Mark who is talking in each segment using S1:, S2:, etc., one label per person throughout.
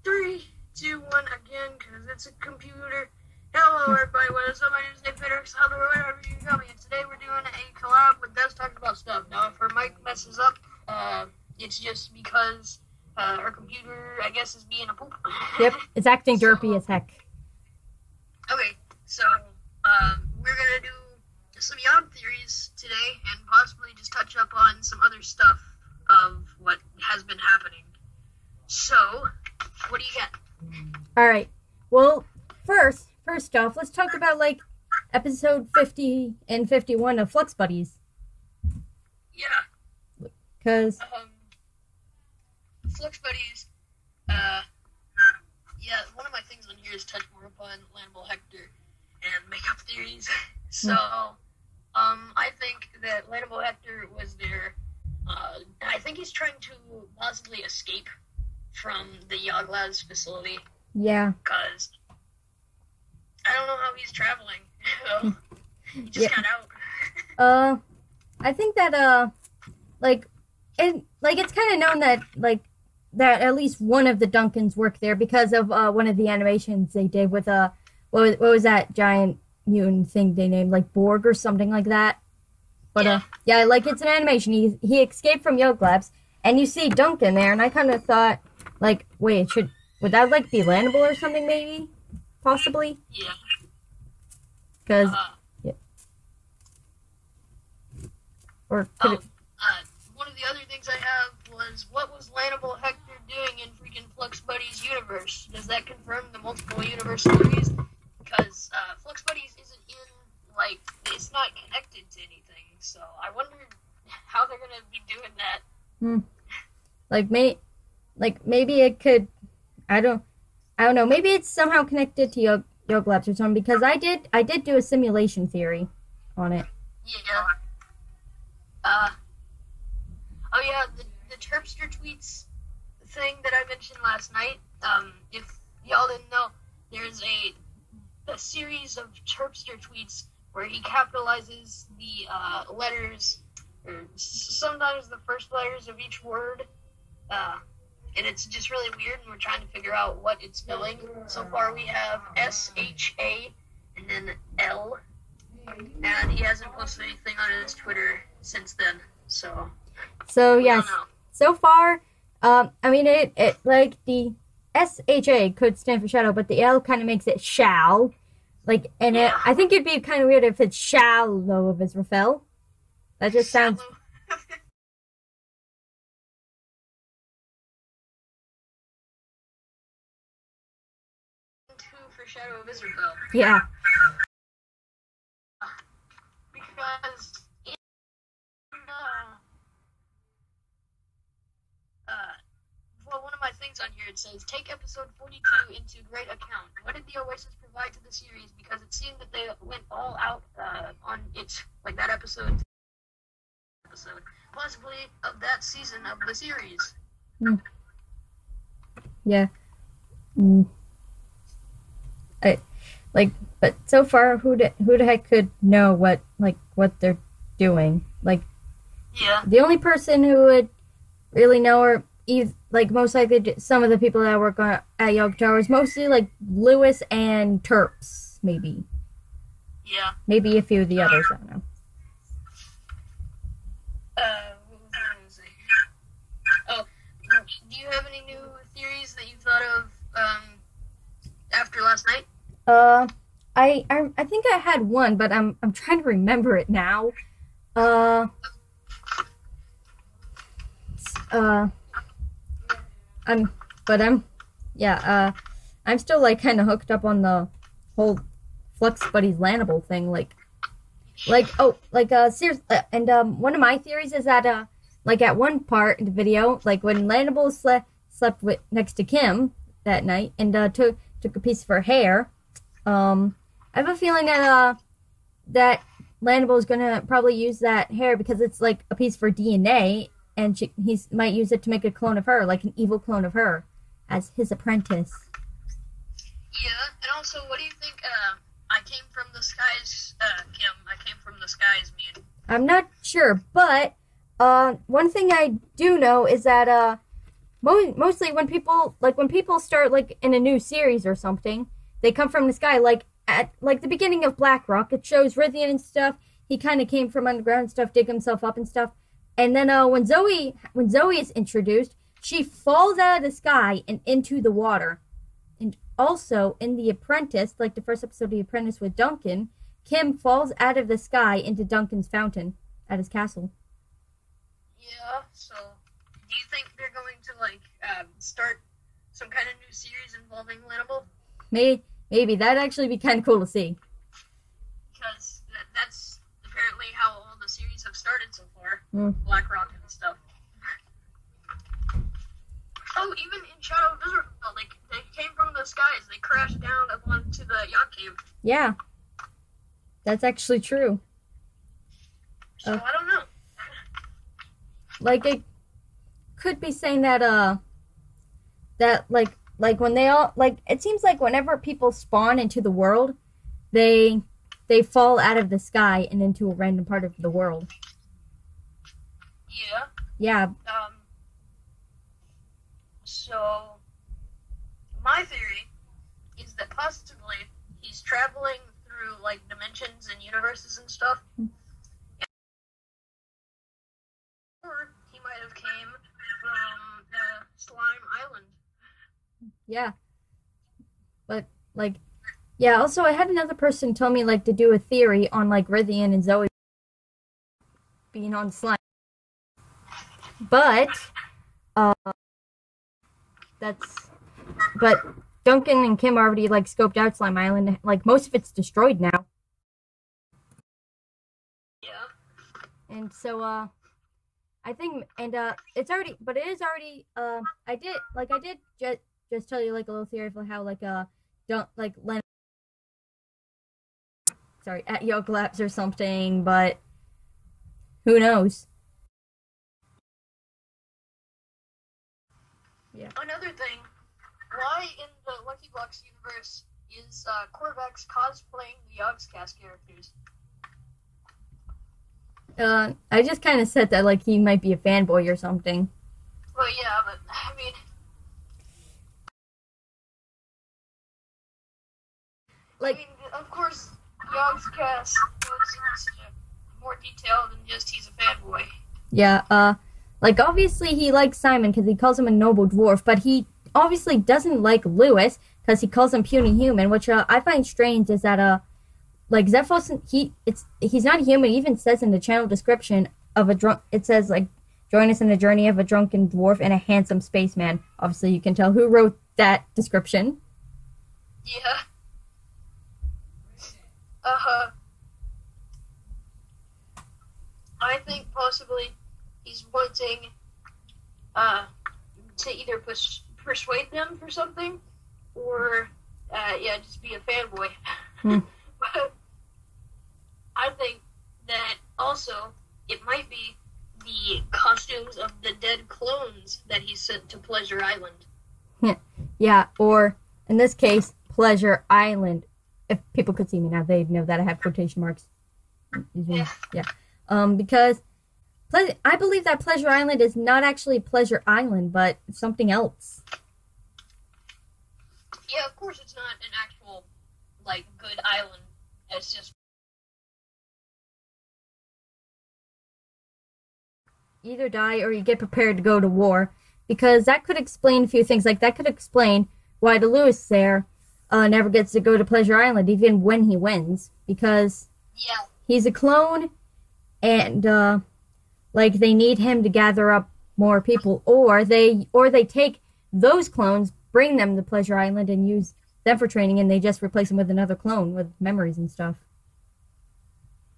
S1: Three, two, one, again, because it's a computer. Hello, everybody. What is up? My name is Nick Fitter. Whatever you call me. And today we're doing a collab with Devs talking about stuff. Now, if her mic messes up, it's just because her computer, I guess, is being a poop.
S2: Yep, it's acting derpy as heck.
S1: Okay, so we're gonna do some YOG theories today, and possibly just touch up on some other stuff of what has been happening. So, what do you got?
S2: All right. Well, first off, let's talk about like episode 50 and 51 of Flux Buddies.
S1: Yeah.
S2: Because
S1: Flux Buddies. Yeah, one of my things on here is touch more upon Landable Hector and make up theories. So, I think that Landable Hector was there. I think he's trying to possibly escape from the YOG Labs facility.
S2: Yeah.
S1: Because I don't know how he's traveling. He just got out.
S2: I think that it's kind of known that that at least one of the Duncans work there because of one of the animations they did with what was that giant mutant thing they named, like Borg or something like that. But yeah, like it's an animation. He escaped from YOG Labs, and you see Duncan there, and I kind of thought, like, wait, would that like be landable or something? Maybe, possibly.
S1: Yeah.
S2: Because or could it...
S1: one of the other things I have was, what was Landable Hector doing in freaking Flux Buddies universe? Does that confirm the multiple universe theories? Because Flux Buddies isn't in, like, it's not connected to anything. So I wonder how they're gonna be doing that.
S2: Maybe it could. I don't know. Maybe it's somehow connected to YOG Labs or something. Because I did do a simulation theory on it.
S1: Yeah. Oh yeah, the Terpster tweets thing that I mentioned last night. If y'all didn't know, there's a series of Terpster tweets where he capitalizes the letters, or sometimes the first letters of each word, and it's just really weird, and we're trying to figure out what it's spelling. So far we have S-H-A and then L, and he hasn't posted anything on his Twitter since then, so
S2: yes, so far, I mean, it like the S-H-A could stand for shadow, but the L kind of makes it shall. Like, and I think it'd be kind of weird if it's shallow of Israfel. That just sounds...
S1: for Shadow of Israfel.
S2: Yeah.
S1: Because in one of my things on here, it says, take episode 42 into great account. What did the Oasis provide to the series? Because it seemed that they went all out on it, like that episode, possibly of that season of the series.
S2: Yeah. But so far, who the heck could know what they're doing? Like,
S1: yeah.
S2: The only person who would really know are most likely some of the people that work at YOGtheory is mostly like Lewis and Terps, maybe.
S1: Yeah.
S2: Maybe a few of the others, I don't know.
S1: What was I going to say? Oh, do you have any new theories that you thought of after last night?
S2: I think I had one, but I'm trying to remember it now. I'm still like kind of hooked up on the whole Flux Buddies Landable thing. Seriously, and one of my theories is that like at one part in the video, like when Landable slept next to Kim that night and took a piece of her hair, I have a feeling that that Landable is gonna probably use that hair because it's like a piece for DNA. And he might use it to make a clone of her, like an evil clone of her, as his apprentice.
S1: Yeah, and also, what do you think, I came from the skies, Kim? I came from the skies, man.
S2: I'm not sure, but One thing I do know is that mostly when people start like in a new series or something, they come from the sky. Like at like the beginning of Black Rock, it shows Rithian and stuff. He kind of came from underground and stuff, dig himself up and stuff. And then when Zoe is introduced, she falls out of the sky and into the water. And also in The Apprentice, like the first episode of The Apprentice with Duncan, Kim falls out of the sky into Duncan's fountain at his castle.
S1: Yeah, so do you think they're going to like start some kind of new series involving Lannable?
S2: Maybe that'd actually be kind of cool to see.
S1: Because that's apparently how all the series have started so far. Black Rock and stuff. Oh, even in Shadow of Israel, like they came from the skies. They crashed down up onto the yacht cave.
S2: Yeah, that's actually true.
S1: So I don't know.
S2: Like it could be saying that like when they all like it seems like whenever people spawn into the world, they fall out of the sky and into a random part of the world.
S1: Yeah.
S2: Yeah.
S1: So my theory is that possibly he's traveling through like dimensions and universes and stuff. Or he might have came from Slime Island.
S2: Yeah. But like yeah, also I had another person tell me like to do a theory on like Rithian and Zoe being on slime. But but Duncan and Kim already like scoped out Slime Island. Like most of it's destroyed now.
S1: Yeah.
S2: And so I think and it's already but it is already I did just tell you like a little theory for how like don't like Len sorry at Yolk Labs or something, but who knows? Yeah.
S1: Another thing, why in the Lucky Blocks universe is Korvax cosplaying the Yogscast characters?
S2: I just kind of said that like he might be a fanboy or something.
S1: Well, yeah, but I mean, of course, Yogscast goes into more detail than just he's a fanboy.
S2: Yeah, like obviously he likes Simon because he calls him a noble dwarf, but he obviously doesn't like Lewis because he calls him puny human, which I find strange. Is that like Zephos, he's not human. He even says in the channel description of it says like join us in the journey of a drunken dwarf and a handsome spaceman. Obviously, you can tell who wrote that description.
S1: Yeah. I think possibly he's wanting to either persuade them for something or just be a fanboy. But I think that also it might be the costumes of the dead clones that he sent to Pleasure Island.
S2: Yeah, or in this case, Pleasure Island. If people could see me now, they'd know that I have quotation marks. Yeah. Because I believe that Pleasure Island is not actually Pleasure Island, but something else.
S1: Yeah, of course it's not an actual, like, good island. It's just...
S2: Either die or you get prepared to go to war. Because that could explain a few things. Like, that could explain why the Lewis there never gets to go to Pleasure Island, even when he wins. Because he's a clone, and, like, they need him to gather up more people. Or they take those clones, bring them to Pleasure Island, and use them for training, and they just replace them with another clone with memories and stuff.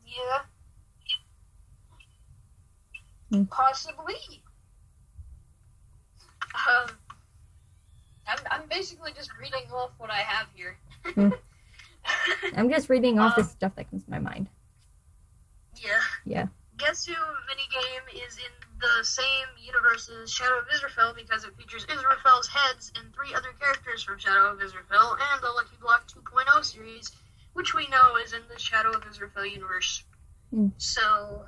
S1: Yeah. Possibly. I'm basically just reading off what I have here.
S2: I'm just reading off the stuff that comes to my mind.
S1: Yeah. Guess Who minigame is in the same universe as Shadow of Israfel because it features Israfel's heads and 3 other characters from Shadow of Israfel and the Lucky Block 2.0 series, which we know is in the Shadow of Israfel universe. So,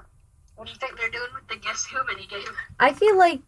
S1: What do you think they're doing with the Guess Who minigame?
S2: I feel like